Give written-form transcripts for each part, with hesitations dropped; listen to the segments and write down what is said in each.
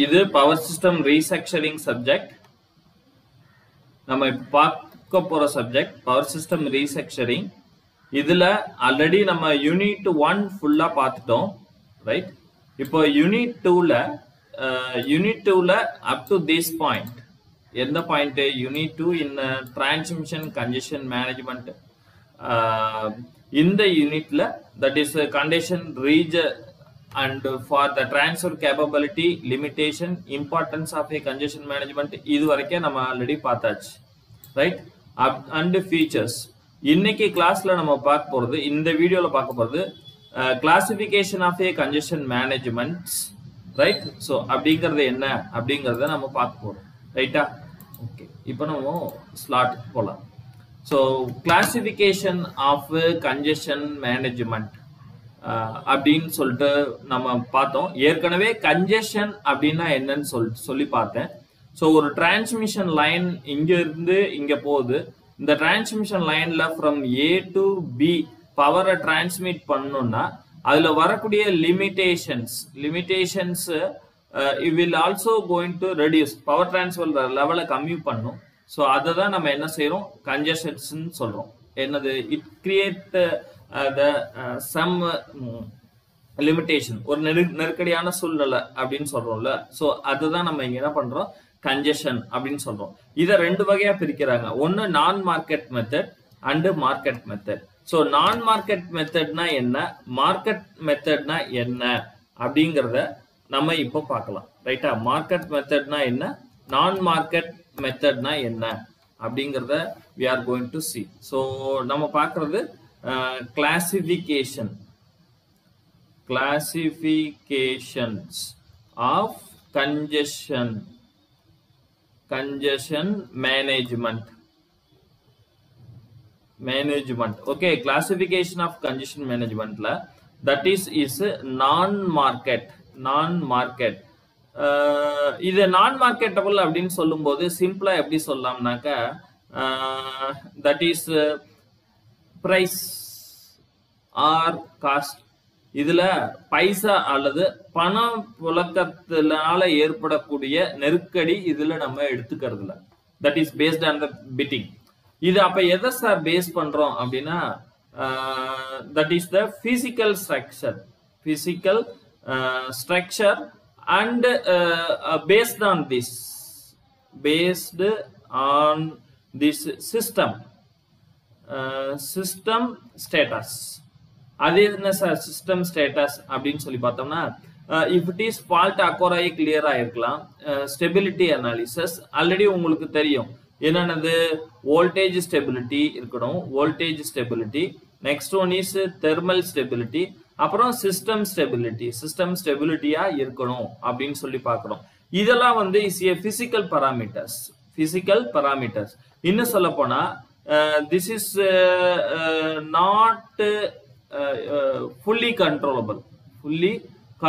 இது power system restructuring subject. நம்ம இப்போ பார்க்க போற சப்ஜெக்ட் பவர் சிஸ்டம் ரீஸ்ட்ரக்சரிங். இதுல ஆல்ரெடி நம்ம யூனிட் 1 ஃபுல்லா பார்த்துட்டோம், ரைட்? இப்போ யூனிட் 2ல அப் டு திஸ் பாயிண்ட், எந்த point? Unit 2 in transmission congestion management. இந்த யூனிட்ல that is condition region and for the transfer capability, limitation, importance of a congestion management, இது வரைக்கும் நம்ம ஆல்ரெடி பார்த்தாச்சு, ரைட்? and features. இன்னைக்கு கிளாஸ்ல நம்ம பார்க்க போறது, இந்த வீடியோல பார்க்க போறது classification of a congestion management, right? So அப்படிங்கிறது என்ன அப்படிங்கிறத நம்ம பார்க்க போறோம், ரைட்டா? ஓகே, இப்போ நம்ம ஸ்லாட்டுக்கு போகலாம். So classification of congestion management அப்படின்னு சொல்லிட்டு நம்ம பார்த்தோம். ஏற்கனவே கன்ஜெஷன் அப்படின்னா என்னன்னு சொல்லி பார்த்தேன். ஸோ ஒரு டிரான்ஸ்மிஷன் லைன் இங்க இருந்து இங்க போகுது. இந்த டிரான்ஸ்மிஷன் லைன்ல ஃப்ரம் ஏ டு பி பவரை டிரான்ஸ்மிட் பண்ணணும்னா அதுல வரக்கூடிய limitations will also going to reduce, power transfer லெவலை கம்மி பண்ணும். ஸோ அதை தான் நம்ம என்ன செய்யறோம்? கன்ஜெஷன்ஸ் சொல்றோம். என்னது? இட் கிரியேட் சம் லிமிடேஷன், ஒரு நெருக்கடியான சூழ்நிலை அப்படின்னு சொல்றோம்ல. ஸோ அதுதான் நம்ம இங்க என்ன பண்றோம்? கன்ஜெஷன் அப்படின்னு சொல்றோம். இதை ரெண்டு வகையா பிரிக்கிறாங்க. ஒன்னு நான் market method and market method. So நான் மார்க்கெட் மெத்தட்னா என்ன, மார்க்கெட் மெத்தட்னா என்ன அப்படிங்கிறத நம்ம இப்போ பார்க்கலாம், ரைட்டா? மார்க்கெட் மெத்தட்னா என்ன, நான் மார்க்கெட் மெத்தட்னா என்ன அப்படிங்கிறத we are going to see. So நம்ம பார்க்கறது classifications of congestion management. Okay, classification of congestion management la that is non market. இது நான் மார்க்கெட்டபிள் அப்படின்னு சொல்லும்போது சிம்பிளா எப்படி சொல்லலாம்னாக்க that is price or cost. இதுல பைசா அல்லது பண புழக்கத்தினால ஏற்படக்கூடிய நெருக்கடி இதுல நம்ம எடுத்துக்கிறதுல, that is based on the bidding. இது அப்ப எதை சார் பேஸ் பண்றோம் அப்படின்னா that is the physical structure and based on this system status. அது என்ன சார் சிஸ்டம் ஸ்டேட்டஸ் அப்படின்னு சொல்லி பார்த்தோம்னா, இஃப் இட் இஸ் ஃபால்ட் அக்கோராயி கிளியரா இருக்கலாம். ஸ்டெபிலிட்டி அனாலிசிஸ் ஆல்ரெடி உங்களுக்கு தெரியும் என்னன்னது, வோல்டேஜ் ஸ்டெபிலிட்டி இருக்கணும், voltage stability. Next one is thermal stability. அப்புறம் சிஸ்டம் ஸ்டெபிலிட்டியா இருக்கணும் அப்படின்னு சொல்லி பார்க்கிறோம். இதெல்லாம் வந்து இஸ் ஏ பிசிக்கல் பராமீட்டர்ஸ். இன்னும் சொல்ல போனா this is not fully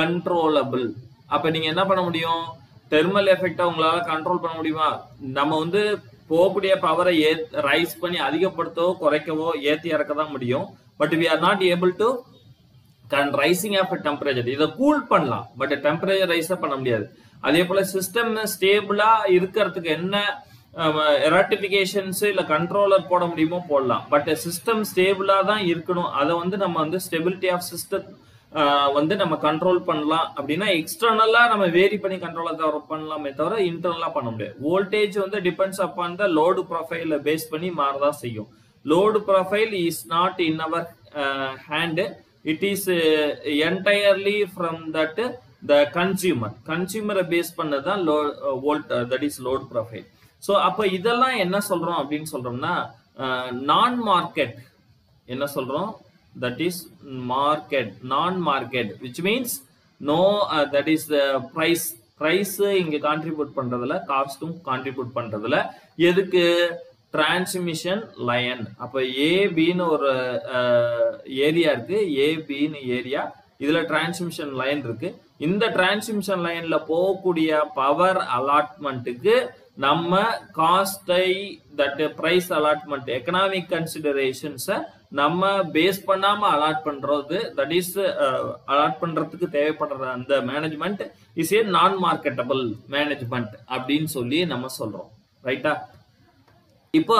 controllable. அப்ப நீங்க என்ன பண்ண முடியும்? தெர்மல் எஃபெக்டா உங்களால கண்ட்ரோல் பண்ண முடியுமா? நம்ம வந்து போகக்கூடிய பவரை ரைஸ் பண்ணி அதிகப்படுத்தவோ குறைக்கவோ ஏத்தி இறக்க தான் முடியும். But we are not able to rising of temperature. இதை கூல் பண்ணலாம், பட் டெம்பரேச்சர் ரைஸ் பண்ண முடியாது. அதே போல சிஸ்டம் ஸ்டேபிளா இருக்கிறதுக்கு என்ன ரெக்டிஃபிகேஷன்ஸ் இல்ல கண்ட்ரோலர் போட முடியுமோ போடலாம். பட் சிஸ்டம் ஸ்டேபிளா தான் இருக்கணும். அதை வந்து நம்ம வந்து ஸ்டெபிலிட்டி ஆஃப் சிஸ்டம் வந்து நம்ம கண்ட்ரோல் பண்ணலாம். அப்படின்னா எக்ஸ்டர்னலா நம்ம வேரி பண்ணி கண்ட்ரோலர் பண்ணலாமே தவிர இன்டர்னலா பண்ண முடியாது. வோல்டேஜ் வந்து டிபெண்ட்ஸ் அப்பான் த லோடு ப்ரொஃபைல பேஸ் பண்ணி மாறதான் செய்யும். Load profile is not in our hand. It is entirely from that the consumer base பண்ணதான் that is load profile. So அப்ப இதெல்லாம் என்ன சொல்றோம் அப்படின்னு சொல்றோம்னா நான் மார்க்கெட் என்ன சொல்றோம்? that is non market which means no that is the price இங்க கான்ட்ரிபியூட் பண்றதுல, காஸ்டும் கான்ட்ரிபியூட் பண்றதுல. எதுக்கு? Transmission line. அப்ப ஏபின்னு ஒரு ஏரியா இருக்கு, ஏபின்னு ஏரியா. இதுல டிரான்ஸ்மிஷன் லைன் இருக்கு. இந்த டிரான்ஸ்மிஷன் லைன்ல போகக்கூடிய பவர் அலாட்மெண்ட்டுக்கு நம்ம காஸ்டை தட் பிரைஸ் அலாட்மெண்ட் எக்கனாமிக் கன்சிடரேஷன்ஸை நம்ம பேஸ் பண்ணாம அலாட் பண்றது தட் இஸ் அலாட் பண்றதுக்கு தேவைப்படுற அந்த மேனேஜ்மெண்ட் இஸ் ஏ நான் மார்க்கெட்டபிள் மேனேஜ்மெண்ட் அப்படின்னு சொல்லி நம்ம சொல்றோம். ரைட்டா? இப்போ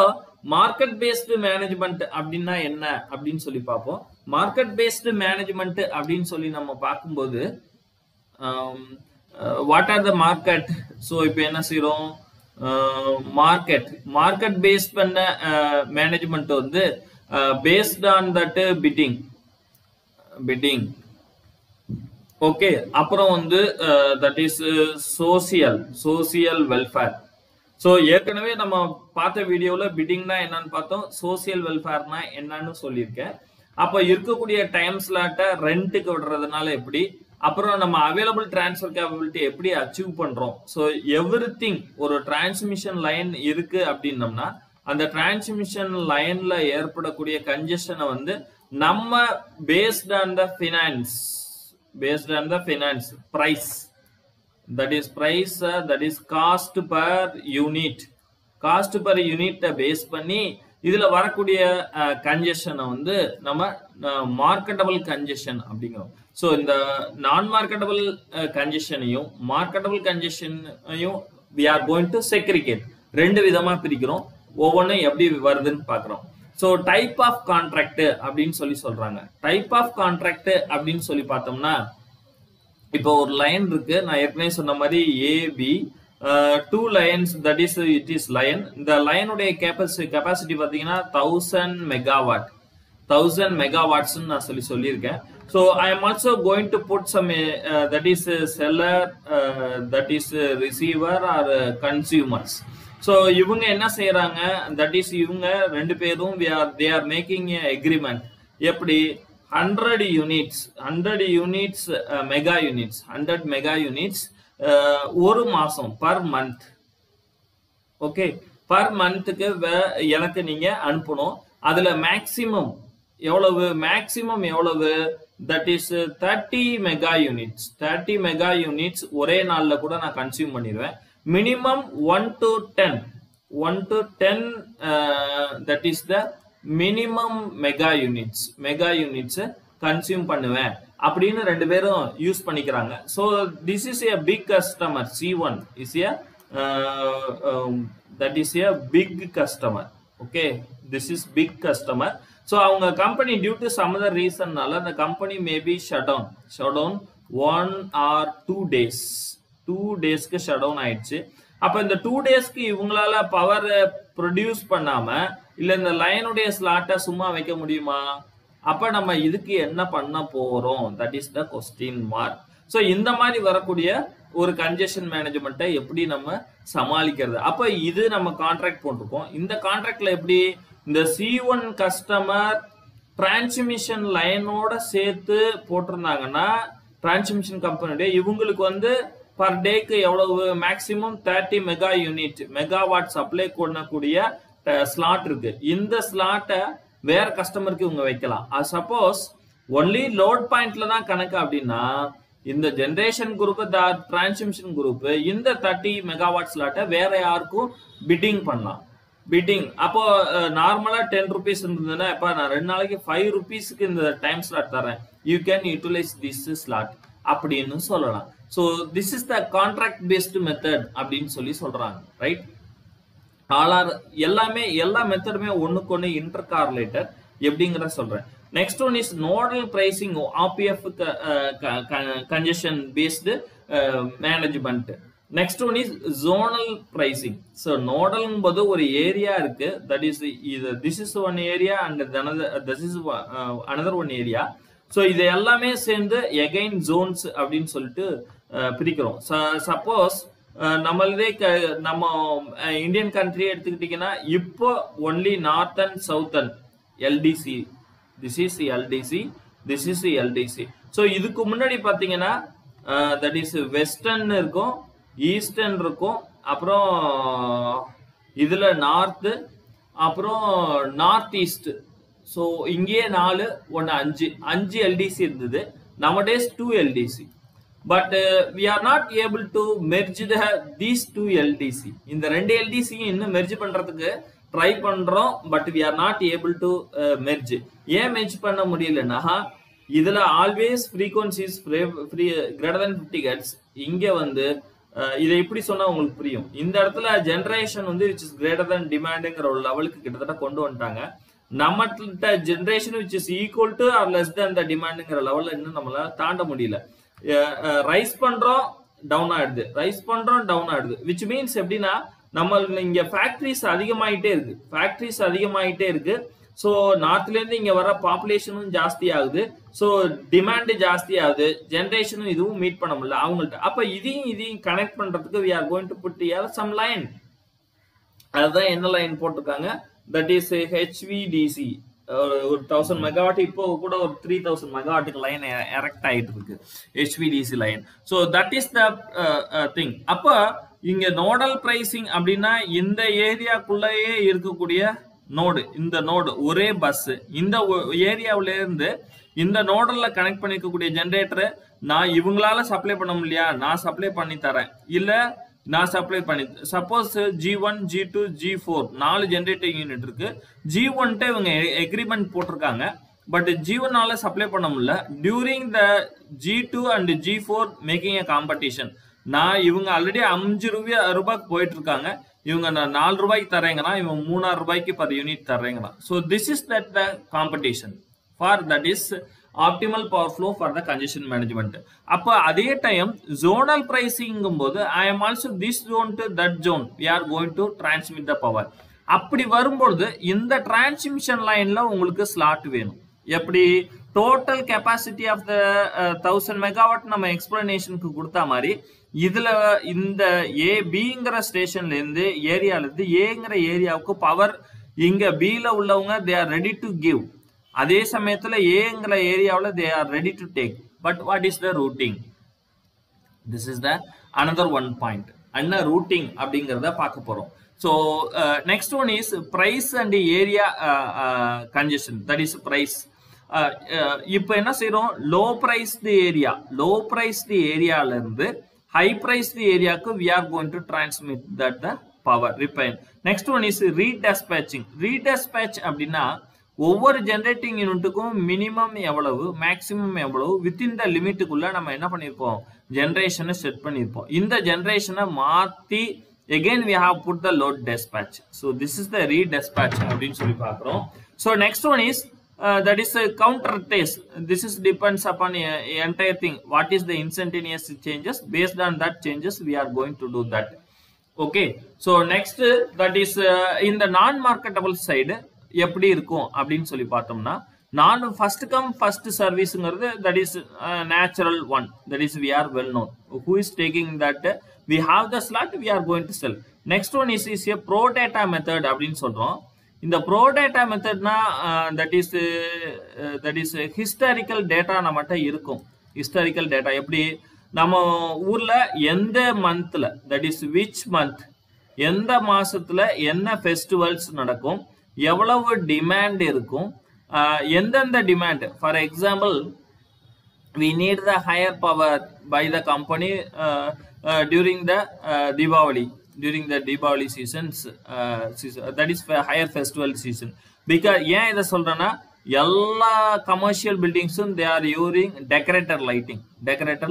மார்க்கெட் பேஸ்டு மேனேஜ்மெண்ட் அப்படின்னா என்ன அப்படின்னு சொல்லி பார்ப்போம். மார்க்கெட் பேஸ்டு மேனேஜ்மெண்ட் அப்படின்னு சொல்லி நம்ம பார்க்கும்போது what are the market? So இப்போ என்ன செய்யறோம்? மார்க்கெட் பேஸ் பண்ண மேனேஜ்மெண்ட் வந்து based on that bidding okay. அப்புறம் வந்து that is social welfare. So ஏற்கனவே நம்ம பார்த்த வீடியோவில் பிட்டிங்னா என்னன்னு பார்த்தோம், சோசியல் வெல்ஃபேர்னா என்னன்னு சொல்லியிருக்கேன். அப்போ இருக்கக்கூடிய டைம் ஸ்லாட்டை ரெண்ட்டுக்கு விடுறதுனால எப்படி, அப்புறம் நம்ம அவைலபிள் டிரான்ஸ்ஃபர் கேப்பபிலிட்டி எப்படி அச்சீவ் பண்றோம். ஸோ எவ்ரிதிங் ஒரு டிரான்ஸ்மிஷன் லைன் இருக்கு அப்படின்னம்னா அந்த டிரான்ஸ்மிஷன் லைன்ல ஏற்படக்கூடிய கன்ஜெஷனை வந்து நம்ம based on the finance price that is cost per unit base பண்ணி இதுல வரக்கூடிய கன்ஜெஷனை வந்து நம்ம மார்க்கெட்டபிள் கன்ஜெஷன் அப்படிங்கிறோம். ஸோ இந்த நான் மார்க்கெட்டபிள் கன்ஜெஷனையும் மார்க்கெட்டபிள் கன்ஜெஷனையும் we are going to segregate, ரெண்டு விதமா பிரிக்கிறோம். ஒவ்வொன்றும் எப்படி வருதுன்னு பாக்குறோம். ஸோ டைப் ஆஃப் கான்ட்ராக்ட் அப்படின்னு சொல்றாங்க. டைப் ஆஃப் கான்ட்ராக்ட் அப்படின்னு சொல்லி பார்த்தோம்னா இப்போ ஒரு லைன் இருக்கு, நான் ஏற்கனவே சொன்ன மாதிரி AB two lines that is it is line. இந்த லைனுடைய கெப்பாசிட்டி பார்த்தீங்கன்னா 1000 மெகாவாட்ஸ் நான் சொல்லியிருக்கேன். So I am also going to put some that is seller that is receiver or consumers. So இவங்க என்ன செய்யறாங்க, தட் இஸ் இவங்க ரெண்டு பேரும் they are making a agreement. எப்படி 100 யூனிட்ஸ் மெகா யூனிட்ஸ் ஒரு மாசம் பர் மந்த். ஓகே, பர் மந்த்துக்கு எனக்கு நீங்க அனுப்பணும். அதுல மேக்சிமம் எவ்வளவு தட் இஸ் 30 மெகா யூனிட்ஸ் ஒரே நாள்ல கூட நான் கன்சியூம் பண்ணிடுவேன். Minimum 1 to 10 that is the minimum mega units consume பண்ணுவேன் அப்படின்னு ரெண்டு பேரும் யூஸ் பண்ணிக்கிறாங்க. So this is a big customer. C1 is a that is a big customer. Okay, this is big customer. So அவங்க company due to some other ரீசன்னால அந்த company maybe shut down 1 or 2 டேஸ்க்கு shut down ஆயிடுச்சு. அப்ப இந்த 2 டேஸ்க்கு இவங்களால power produce பண்ணாம இல்ல இந்த லைனுடைய ஸ்லாட்டை சும்மா வைக்க முடியுமா? அப்ப நம்ம இதுக்கு என்ன பண்ண போறோம்? That is the question mark. So இந்த மாதிரி வரக்கூடிய ஒரு கன்ஜெஷன் மேனேஜ்மெண்ட்டை எப்படி நம்ம சமாளிக்கிறது? அப்ப இது நம்ம கான்ட்ராக்ட் போட்டிருக்கோம். இந்த கான்ட்ராக்ட்ல எப்படி இந்த C1 கஸ்டமர் டிரான்ஸ்மிஷன் லைனோட சேர்த்து போட்டிருந்தாங்கன்னா டிரான்ஸ்மிஷன் கம்பெனியுடைய இவங்களுக்கு வந்து பர் டேக்கு எவ்வளவு மேக்சிமம் 30 மெகாவாட் சப்ளை பண்ணக்கூடிய ஸ்லாட் இருக்கு. இந்த ஸ்லாட்டை வேற கஸ்டமருக்கு இவங்க வைக்கலாம். சப்போஸ் ஒன்லி லோட் பாயிண்ட்ல தான் கணக்கு அப்படின்னா இந்த ஜெனரேஷன் குரூப் டிரான்ஸ்மிஷன் குரூப் இந்த 30 மெகாவாட் ஸ்லாட்டை வேற யாருக்கும் பிட்டிங் பண்ணலாம். அப்போ நார்மலா 10 rupees இருந்ததுன்னா இப்ப நான் 2 நாளைக்கு 5 rupeesக்கு இந்த டைம் ஸ்லாட் தரேன், you can utilise this slot அப்படின்னு சொல்லலாம். So this is the contract based method அப்படின்னு சொல்றாங்க. ரைட்? எல்லா மெத்தடுமே ஒண்ணுக்கு ஒண்ணு இன்டர் கார்லேட்டர் எப்படிங்கிற சொல்றேன். Next one is nodal pricing, RPF congestion based management. Next one is zonal pricing. So நோடல்ங்கும் போது ஒரு ஏரியா இருக்கு, that is this is one area and this is another one area. So இது எல்லாமே சேர்ந்து எகைன் ஜோன்ஸ் அப்படின்னு சொல்லிட்டு பிரிக்கிறோம். சப்போஸ் நம்மளதே நம்ம இந்தியன் கண்ட்ரி எடுத்துக்கிட்டீங்கன்னா இப்போ only northern Southern LDC, this is LDC. So இதுக்கு முன்னாடி பார்த்தீங்கன்னா தட் இஸ் வெஸ்டர்ன் இருக்கும், ஈஸ்டர்ன் இருக்கும், அப்புறம் இதுல நார்த்து, அப்புறம் நார்த் ஈஸ்ட். ஸோ இங்கேயே 4 1 5 எல்டிசி இருந்தது. Nowadays 2 LDC. But we are not able to merge these two LDC. இந்த ரெண்டு LDC இன்னும் மெர்ஜ் பண்றதுக்கு ட்ரை பண்றோம், but we are not able to merge. ஏன் மெர்ஜ் பண்ண முடியலன்னா இதுல always frequencies greater than 50 Hz. இங்க வந்து இதை எப்படி சொன்னா உங்களுக்கு புரியும். இந்த இடத்துல ஜெனரேஷன் வந்து which is greater than demandங்கிற ஒரு லெவலுக்கு கிட்டத்தட்ட கொண்டு வந்துட்டாங்க. நம்மகிட்ட generation which is equal to or less than the demandங்கிற லெவல்ல இன்னும் நம்மளால தாண்ட முடியல. ரைஸ் பண்றோம் டவுன் ஆயிடுது, ரைஸ் பண்றோம் டவுன் ஆயிடுது. which means எப்படின்னா நம்ம இங்க ஃபேக்டரிஸ் அதிகமாயிட்டே இருக்கு. ஸோ நார்த்ல இருந்து இங்க வர பாப்புலேஷனும் ஜாஸ்தி ஆகுது. ஸோ டிமாண்ட் ஜாஸ்தி ஆகுது, ஜெனரேஷனும் இதுவும் மீட் பண்ண முடியல அவங்கள்ட்ட. அப்ப இதையும் கனெக்ட் பண்றதுக்கு we are going to put here some line. அதுதான் என்ன லைன் போட்டிருக்காங்க, தட் இஸ் HVDC. ஒரு 1000 மெகாவாட், இப்போ கூட ஒரு 3000 மெகாவாட்டுக்கு லைன் எரெக்ட் ஆயிட்டு இருக்கு, HVDC line. So that is the thing. அப்ப இங்க நோடல் பிரைசிங் அப்படின்னா இந்த ஏரியாக்குள்ளேயே இருக்கக்கூடிய நோடு, இந்த நோடு ஒரே பஸ் இந்த ஏரியாவில இருந்து இந்த நோடல்ல கனெக்ட் பண்ணிக்கக்கூடிய ஜெனரேட்டர் நான் இவங்களால சப்ளை பண்ண முடியா, நான் சப்ளை பண்ணி தரேன், இல்ல நான் சப்ளை பண்ணி. Suppose G1 G2 G4 4 generating unit இருக்கு. G1 இவங்க எக்ரிமெண்ட் போட்டிருக்காங்க, பட் G1 சப்ளை பண்ண முடியல. During the G2 and G4 making a competition. நான் இவங்க ஆல்ரெடி 5 ரூபாய்க்கு போயிட்டு இருக்காங்க, இவங்க நான் 4 ரூபாய்க்கு தரேங்கன்னா இவங்க 3000 ரூபாய்க்கு per யூனிட் தர்றேங்கன்னா. So this is that the competition for that is optimal power flow for the congestion management. அப்போ அதே டைம் ஜோனல் பிரைசிங்கும் போது I am also this zone to that zone we are going to transmit the power. அப்படி வரும்பொழுது இந்த transmission லைன்ல உங்களுக்கு slot வேணும். எப்படி total capacity of the 1000 megawatt நம்ம எக்ஸ்பிளனேஷனுக்கு கொடுத்த மாதிரி இதுல இந்த பிங்கிற ஸ்டேஷன்ல இருந்து ஏரியால இருந்து ஏங்கிற ஏரியாவுக்கு பவர் இங்க பில உள்ளவங்க they are ready to give. அதே சமயத்துல ஏங்கிற ஏரியாவில் they are ready to take. But what is the routing? This is the another one point. என்ன ரூட்டிங் அப்படிங்கிறத பார்க்க போறோம். So next one is price and area congestion, that is price. இப்போ என்ன செய்யறோம், லோ பிரைஸ்டு ஏரியால இருந்து ஹை பிரைஸ்டு ஏரியாவுக்கு we are going to transmit that the power repair. next one is redispatching. redispatch அப்படின்னா ஒவ்வொரு ஜெனரேட்டிங் யூனிட்டுக்கும் மினிமம் எவ்வளவு maximum எவ்வளவு வித்தின் த லிமிட்டுக்குள்ள நம்ம என்ன பண்ணிருப்போம், ஜெனரேஷனை செட் பண்ணிருப்போம். இந்த ஜெனரேஷனை மாத்தி again we have put the load dispatch. so this is the redispatch அப்படின்னு சொல்லி பார்க்கிறோம். so next one is that is a counter test. this is depends upon entire thing. what is the instantaneous changes, based on that changes we are going to do that. okay, so next that is in the non marketable side எப்படி இருக்கும் அப்படின்னு சொல்லி பார்த்தோம்னா, நான் first come first சர்வீஸ்ங்கிறது that is natural one, that is we are well known. who is taking that, we have the slot, we are going to sell. next one is a pro data method அப்படின்னு சொல்றோம். இந்த pro rata மெத்தட்னா that is historical data நம்மகிட்ட இருக்கும். Historical data எப்படி நம்ம ஊர்ல எந்த மந்த்ல, தட் இஸ் விச் மந்த், எந்த மாசத்துல என்ன ஃபெஸ்டிவல்ஸ் நடக்கும், எவ்வளவு டிமாண்ட் இருக்கும், எந்தெந்த demand. For example we need the higher power by the company during the Diwali seasons, that is higher festival season. because ஏன் இதை சொல்றேன்னா, எல்லா commercial பில்டிங்ஸும் they are using decorator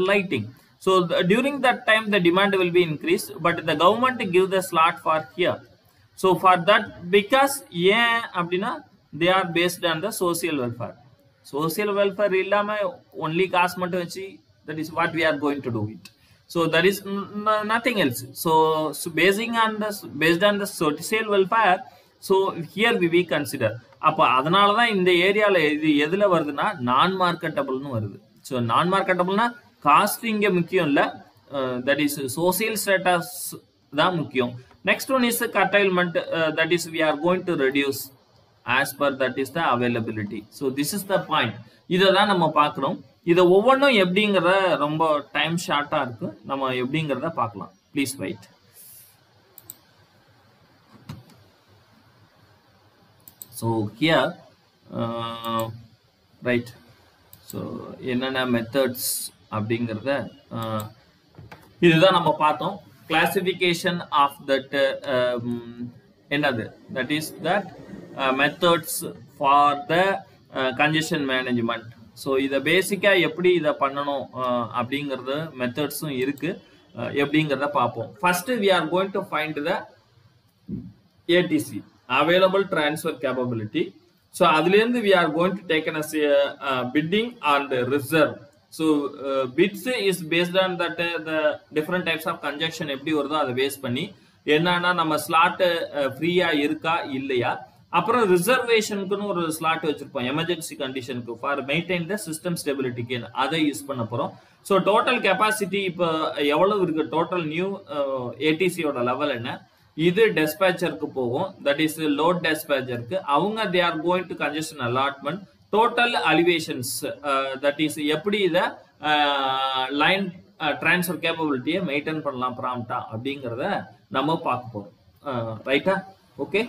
lighting. so during that time the demand will be increased, but the government give the slot for here. so for that, because ஏன் அப்படின்னா they are based on the social welfare இல்லாம only காசு மட்டும் வச்சு, that is what we are going to do it. so there is nothing else. so based on the social welfare, so here we consider. அப்ப அதனால தான் இந்த ஏரியால இது எதுல வருதுன்னா நான் மார்க்கெட்டபிள்னு வருது. ஸோ நான் மார்க்கெட்டபிள்னா காஸ்ட் இங்க முக்கியம் இல்ல, தட் இஸ் சோசியல் ஸ்டேட்டஸ் தான் முக்கியம். Next one is curtailment, that is we are going to reduce as per that is the availability. so this is the point. இதை தான் நம்ம பார்க்கிறோம். இதை ஒவ்வொன்றும் எப்படிங்கிறத ரொம்ப டைம் ஷார்ட்டா இருக்கு, நம்ம எப்படிங்கிறத பார்க்கலாம். Please wait. so here right, so என்னென்ன மெத்தட்ஸ் அப்படிங்கறத இதுதான் நம்ம பார்த்தோம். கிளாசிபிகேஷன் ஆஃப் தட் என்னது, that is that methods for the congestion management. So இதை பேசிக்கா எப்படி இதை பண்ணணும் அப்படிங்கறது மெத்தட்ஸும் இருக்கு. எப்படிங்கிறத பார்ப்போம். First we are going to find the ATC, available transfer capability. So அதுலேருந்து we are going to take as bidding and reserve. So bids is based on that the different types of conjunction எப்படி வருதோ அதை base பண்ணி என்னன்னா நம்ம slot ஃப்ரீயா இருக்கா இல்லையா. அப்புறம் ரிசர்வேஷனுக்குன்னு ஒரு ஸ்லாட் வச்சிருப்போம் எமர்ஜென்சி கண்டிஷனுக்கு ஃபார் மெயின்டைன் த சிஸ்டம் ஸ்டெபிலிட்டிக்கு, அதை யூஸ் பண்ண போறோம். ஸோ டோட்டல் கெப்பாசிட்டி இப்போ எவ்வளவு இருக்கு, டோட்டல் நியூ ஏடிசியோட லெவல் என்ன, இது டெஸ்பேச்சருக்கு போகும், தட் இஸ் லோட் டெஸ்பேச்சருக்கு. அவங்க they are going to congestion allotment, total alleviations, that is எப்படி இதை லைன் டிரான்ஸ்ஃபர் கேப்பபிலிட்டியை மெயின்டைன் பண்ணலாம் ப்ராம்ப்டா அப்படிங்கிறத நம்ம பார்க்க போறோம். ரைட்டா? Okay.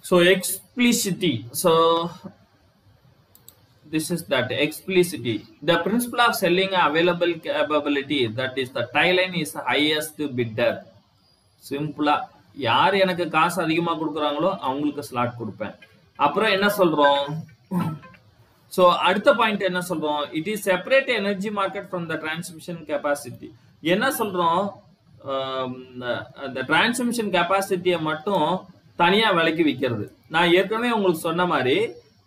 So explicity. So this is that explicity. The principle of selling available capability, that is the tie line is highest bidder. Simple. யார் எனக்கு காசு அதிகமா கொடுக்குறாங்களோ அவங்களுக்கு ஸ்லாட் கொடுப்பேன். அப்புறம் என்ன சொல்றோம்? So அடுத்த பாயிண்ட் என்ன சொல்றோம்? It is separate energy market from the transmission capacity. என்ன சொல்றோம்? the transmission capacity மட்டும் தனியா விலைக்கு விற்கிறது. நான் ஏற்கனவே உங்களுக்கு சொன்ன மாதிரி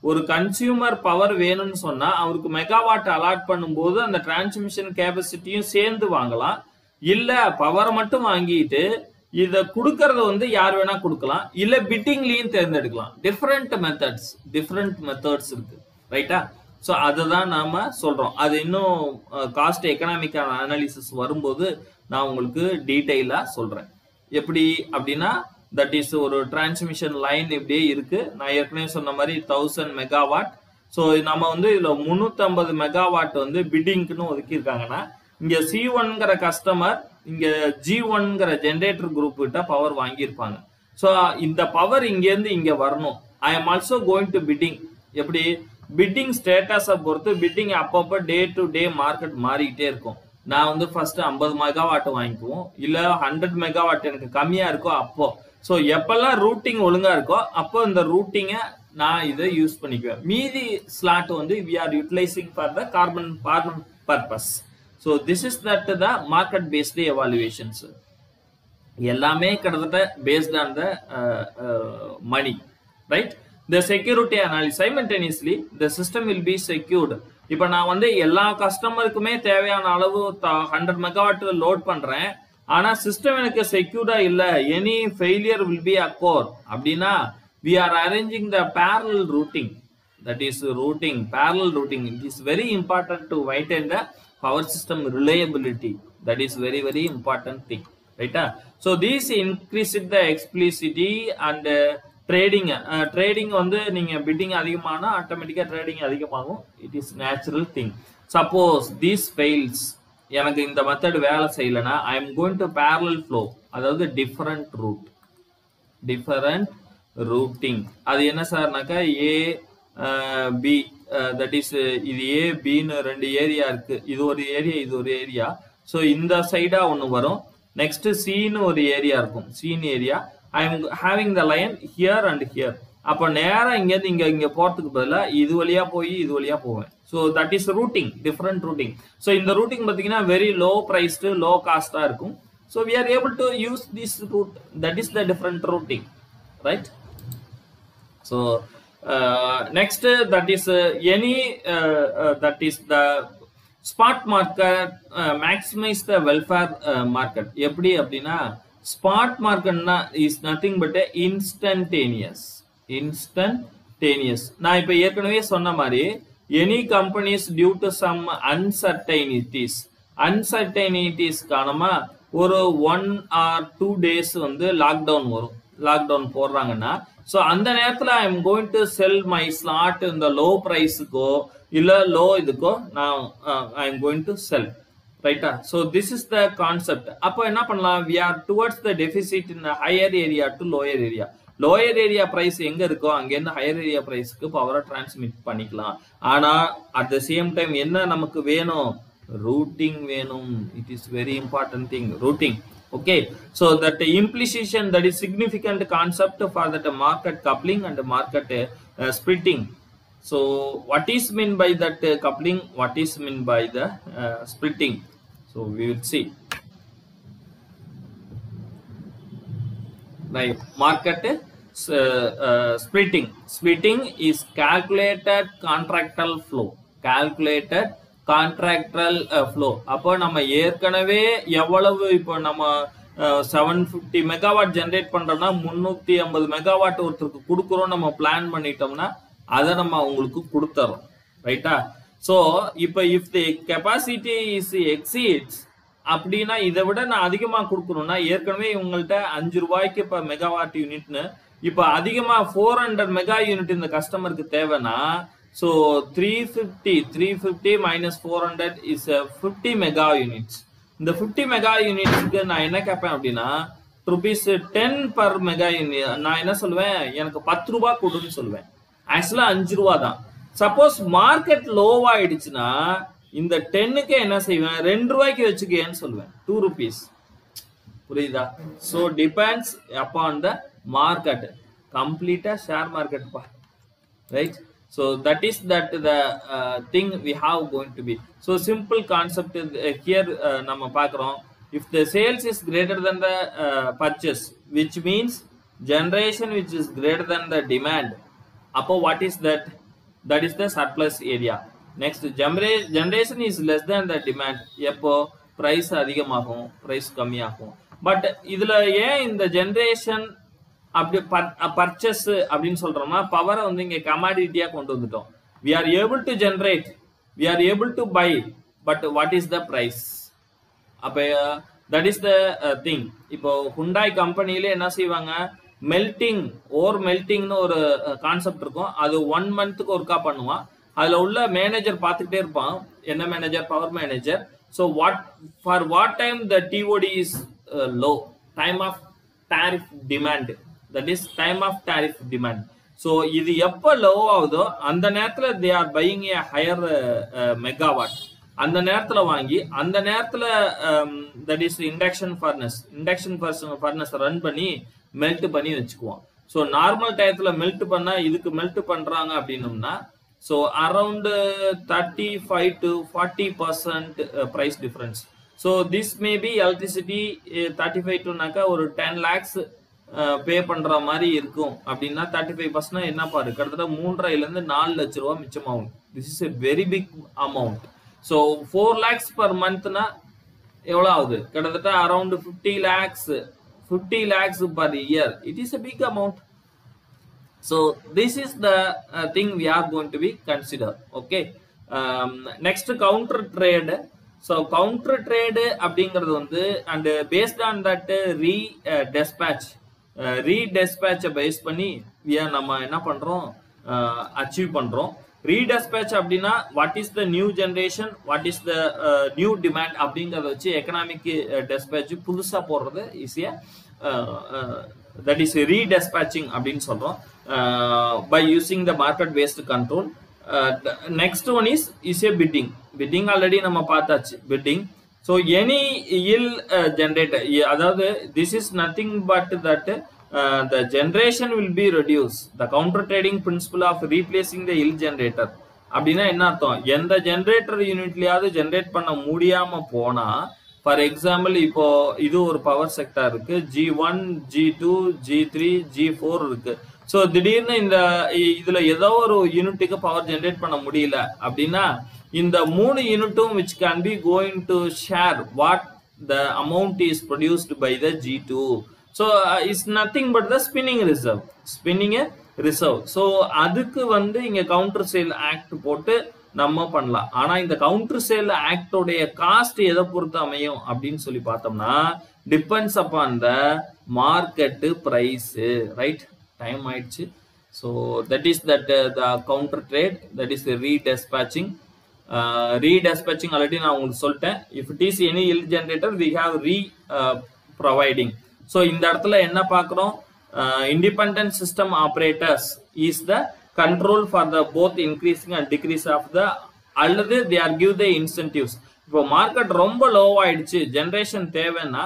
ஒரு கன்சியூமர் பவர் வேணும்னு சொன்னா அவருக்கு மெகாவாட் அலாட் பண்ணும்போது அந்த டிரான்ஸ்மிஷன் கேபசிட்டியும் சேர்ந்து வாங்கலாம். இல்ல பவர் மட்டும் வாங்கிட்டு இத கொடுக்கறது யார் வேணா கொடுக்கலாம், இல்ல பிட்டிங்லயும் தேர்ந்தெடுக்கலாம். டிஃபரெண்ட் மெத்தட்ஸ் இருக்கு. ரைட்டா? ஸோ அதுதான் நாம சொல்றோம். அது இன்னும் காஸ்ட் எக்கனாமிக் அனாலிசிஸ் வரும்போது நான் உங்களுக்கு டீட்டெயிலா சொல்றேன். எப்படி அப்படின்னா தட் இஸ் ஒரு டிரான்ஸ்மிஷன் லைன் இப்படியே இருக்கு. நான் ஏற்கனவே சொன்ன மாதிரி 1000 மெகாவாட். ஸோ நம்ம இதுல 350 மெகாவாட் பிட்டிங்க்குன்னு ஒதுக்கியிருக்காங்கன்னா இங்க C1ங்கிற கஸ்டமர் இங்க G1ங்கிற ஜென்ரேட்டர் குரூப் கிட்ட பவர் வாங்கியிருப்பாங்க. ஸோ இந்த பவர் இங்கேருந்து இங்க வரணும். I am also going to bidding. எப்படி பிட்டிங் ஸ்டேட்டஸை பொறுத்து பிட்டிங் அப்பப்போ டே டு டே மார்க்கெட் மாறிக்கிட்டே இருக்கும். நான் ஃபர்ஸ்ட் 50 மெகாவாட் வாங்கிக்குவோம், இல்ல 100 மெகாவாட் எனக்கு கம்மியா இருக்கோ அப்போ. ஸோ எப்பெல்லாம் ரூட்டிங் ஒழுங்கா இருக்கோ அப்போ இந்த ரூட்டிங்கை நான் இதை யூஸ் பண்ணிக்குவேன். மீதி slot we are utilizing for the carbon purpose. So this is that the market based evaluations. எல்லாமே கிட்டத்தட்ட based on the money, right? The security analysis, simultaneously the system will be secured. இப்போ நான் எல்லா கஸ்டமருக்குமே தேவையான அளவு 100 megawatt load பண்றேன், ஆனா system எனக்கு செக்யூர்டா இல்ல, any failure will be Achor அப்படின்னா we are arranging the parallel routing. That is parallel routing. It is very important to maintain the power system reliability. That is very very important thing. Right? So this increases the explicity and trading. Trading நீங்க bidding அதிகமானா ஆட்டோமேட்டிக்கா trading அதிகமாகும். It is natural thing. Suppose this fails, எனக்கு இந்த method வேலை செய்யலனா I am going to parallel flow, அதாவது different routing. அது என்ன சார்னாக்கா A B, that is இது A B ன்னு ரெண்டு ஏரியா இருக்கு. இது ஒரு ஏரியா, இது ஒரு ஏரியா. ஸோ இந்த சைடா ஒன்று வரும். நெக்ஸ்ட் C ன்னு ஒரு ஏரியா இருக்கும். C area I am having the line here and here. அப்போ நேரா இங்கேருந்து இங்க போறதுக்கு பதிலாக இது வழியா போய் இது வழியா போவேன். So that is routing, different routing. So இந்த routing பார்த்தீங்கன்னா very low priced, low cost இருக்கும். So we are able to use this route. That is the different routing, right? So next that is any that is the spot market, maximize the welfare market. எப்படி அப்படின்னா spot market is nothing but a instantaneous. நான் இப்ப ஏற்கனவே சொன்ன மாதிரி any companies due to some uncertainties காரணமா ஒரு 1 or 2 days lockdown போடுறாங்கன்னா so அந்த நேரத்துல I am going to sell my slot in the low price-க்கோ இல்ல low இதுக்கோ நான் I am going to sell. Right? So this is the concept. அப்போ என்ன பண்ணலாம்? We are towards the deficit in the higher area to lower area. Lower area price எங்க இருக்கோ அங்க இருந்து higher area பிரைஸ்க்கு பவரை டிரான்ஸ்மிட் பண்ணிக்கலாம். ஆனா அட் த சேம் டைம் என்ன நமக்கு வேணும், ரூட்டிங் வேணும். It is very important thing, routing. Okay, so that implication, that is significant concept for that market coupling and market splitting. So what is mean by that coupling, what is mean by the splitting? So we will see. Right, market splitting is calculated contractual flow, calculated contractual flow. அப்போ நம்ம ஏற்கனவே எவ்வளவு இப்போ நம்ம 750 megawatt generate பண்றோம்னா 350 megawatt ஒருத்தருக்கு கொடுக்குறோம் நம்ம பிளான் பண்ணிட்டோம்னா அதை நம்ம அவங்களுக்கு கொடுத்துறோம். ரைட்டா? ஸோ இப்போ if the capacity is exceeds அப்படின்னா இதை விட நான் அதிகமாக கொடுக்கணும்னா ஏற்கனவே இவங்கள்ட்ட 5 ரூபாய்க்கு இப்போ மெகாவாட் யூனிட்னு இப்போ அதிகமாக 400 மெகா யூனிட் இந்த கஸ்டமருக்கு தேவைன்னா so 350 minus 400 is 50 mega units. இந்த 50 மெகா யூனிட்ஸ்க்கு நான் என்ன கேட்பேன் அப்படின்னா rupees 10 per மெகா யூனிட். நான் என்ன சொல்லுவேன், எனக்கு 10 ரூபாய் கொடுன்னு சொல்லுவேன். ஆக்சுவலா 5 ரூபா தான். சப்போஸ் மார்க்கெட் லோவா ஆயிடுச்சுன்னா இந்த 10க்கு என்ன செய்வேன், 2 ரூபாய்க்கு வச்சுக்கேன்னு சொல்லுவேன், 2 rupees. புரியுதா? so depends upon the market. கம்ப்ளீட்டா ஷேர் மார்க்கெட் பா. Right? So that is that the thing we have going to be. So simple concept here நம்ம பார்க்கிறோம். If the sales is greater than the purchase, which means generation which is greater than the demand, அப்போ what is that? That is the surplus area. Next, generation is less than the demand. எப்போ price அதிகமாகும், price கம்மியாகும். But இதுல ஏன் இந்த generation அப்படி purchase அப்படின்னு சொல்றோம்னா பவரை வந்து இங்க கமாடிட்டியா கொண்டு வந்துட்டோம். we are able to generate, we are able to buy, but what is the price? அப்ப that is the thing. இப்போ ஹுண்டாய் கம்பெனில என்ன செய்வாங்க, மெல்டிங் ஓர் மெல்டிங்னு ஒரு கான்செப்ட் இருக்கும். அது 1 மந்த்துக்கு ஒருக்கா பண்ணுவான். அதுல உள்ள மேனேஜர் பார்த்துக்கிட்டே இருப்பான். என்ன manager? Power manager. So for what time the TOD is low, time of tariff demand, that is time of tariff demand. so இது எப்ப லோ ஆகுதோ அந்த நேரத்துல they are buying a higher megawatt. அந்த நேரத்துல வாங்கி அந்த நேரத்துல that is induction furnace run பண்ணி மெல்ட் பண்ணி வச்சுக்குவோம். ஸோ நார்மல் டயத்துல மெல்ட் பண்ணா இதுக்கு மெல்ட் பண்றாங்க அப்படின்னோம்னா so around 35 to 40% price difference. so this may be electricity 35 to ஒரு 10 lakhs பே பண்ற மாதிரி இருக்கும் அப்படின்னா 35% என்ன பாரு, கிட்டத்தட்ட 3.5 to 4 லட்ச ரூபாய் மிச்சமாகும். This is a very big amount. So 4 lakhs per monthனா எவ்வளவு ஆகுது, கிட்டத்தட்ட around 50 lakhs per year. It is a big amount. So this is the thing we are going to be consider. Okay, next counter trade. So counter trade அப்படிங்கிறது வந்து and based on that ரீடெஸ்பேட்சை base பண்ணி நம்ம என்ன பண்றோம், achieve பண்றோம். Redispatch அப்படின்னா what is the new generation, what is the new demand அப்படிங்கறத வச்சு எக்கனாமிக் டெஸ்பேட்ச் புதுசா போடுறது ஈஸியா, தட் இஸ் ரீடெஸ்பேட்சிங் அப்படின்னு சொல்றோம் by using the market based control. Next one is a bidding already நம்ம பார்த்தாச்சு, bidding. So any yield generator, அதாவது this is nothing but that the generation will be reduced. The counter trading principle of replacing the yield generator அப்படின்னா என்ன அர்த்தம், எந்த generator யூனிட்லயாவது generate பண்ண முடியாம போனா, ஃபார் எக்ஸாம்பிள் இப்போ இது ஒரு பவர் செக்டர் இருக்கு, G1 G2 G3 G4 இருக்கு. ஸோ திடீர்னு இதுல ஏதோ ஒரு யூனிட்டுக்கு பவர் ஜெனரேட் பண்ண முடியல அப்படின்னா இந்த 3 யூனிட்டும் which can be going to share what the amount is produced by the G2. So it's nothing but the spinning reserve. So அதுக்கு வந்து இங்க கவுண்டர் சேல் ஆக்ட் போட்டு நம்ம பண்ணலாம். ஆனா இந்த கவுண்டர் சேல் ஆக்டோடைய காஸ்ட் எதை பொறுத்து அமையும் அப்படின்னு சொல்லி பார்த்தோம்னா depends upon the market price. Right, time ஆயிடுச்சு. So that is that the counter trade, that is redispatching. Redispatching already நான் உங்களுக்கு சொல்லிட்டேன். If it is any yield generator we have providing. So இந்த இடத்துல என்ன பார்க்குறோம், independent system operators is the control for the both increasing and decrease of the அல்லது they are give the incentives. இப்போ market ரொம்ப லோ ஆயிடுச்சு, generation தேவைன்னா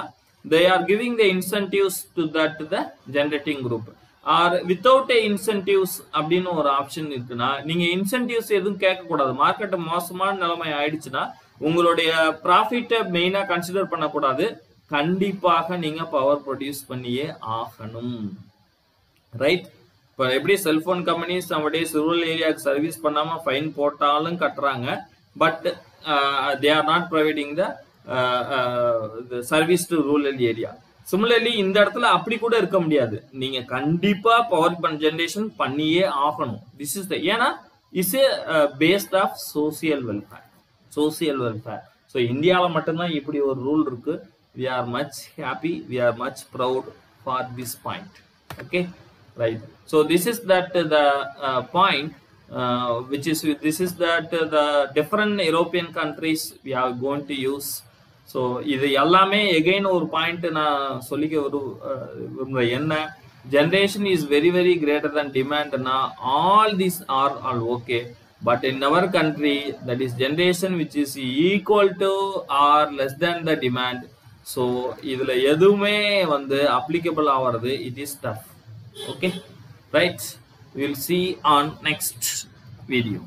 they are giving the incentives to that the generating group. or without a incentives அப்படின்னு ஒரு option இருக்குன்னா நீங்க incentives எதுவும் கேட்க கூடாது. மார்க்கெட் மோசமான நிலைமை ஆயிடுச்சுன்னா உங்களுடைய ப்ராஃபிட்டை மெயினா கன்சிடர் பண்ணக்கூடாது. கண்டிப்பாக நீங்க பவர் ப்ரொடியூஸ் பண்ணியே ஆகணும். ரைட்? இப்போ எப்படி செல்போன் கம்பெனிஸ் நம்முடைய ரூரல் ஏரியாவுக்கு சர்வீஸ் பண்ணாம ஃபைன் போட்டாலும் கட்டுறாங்க, but they are not providing the service to rural area. Similarly, இந்த இடத்துல அப்படி கூட இருக்க முடியாது. நீங்க கண்டிப்பா பவர் ஜெனரேஷன் பண்ணியே ஆகணும். திஸ் இஸ் த ஏன்னா is a based of social welfare. Social welfare. So இந்தியாவில் மட்டும்தான் இப்படி ஒரு ரூல் இருக்கு. We are much happy, we are much proud for this point. Okay, right? So this is that the point. Which is this is that the different European countries we are going to use. So இது எல்லாமே again ஒரு point நான் சொல்லிக்க ஒரு என்ன, generation is very very greater than demand. Na all these are all okay, but in our country that is generation which is equal to or less than the demand. So இதுல எதுவுமே வந்து applicable ஆவறது, it is tough. Okay, right? We will see on next video.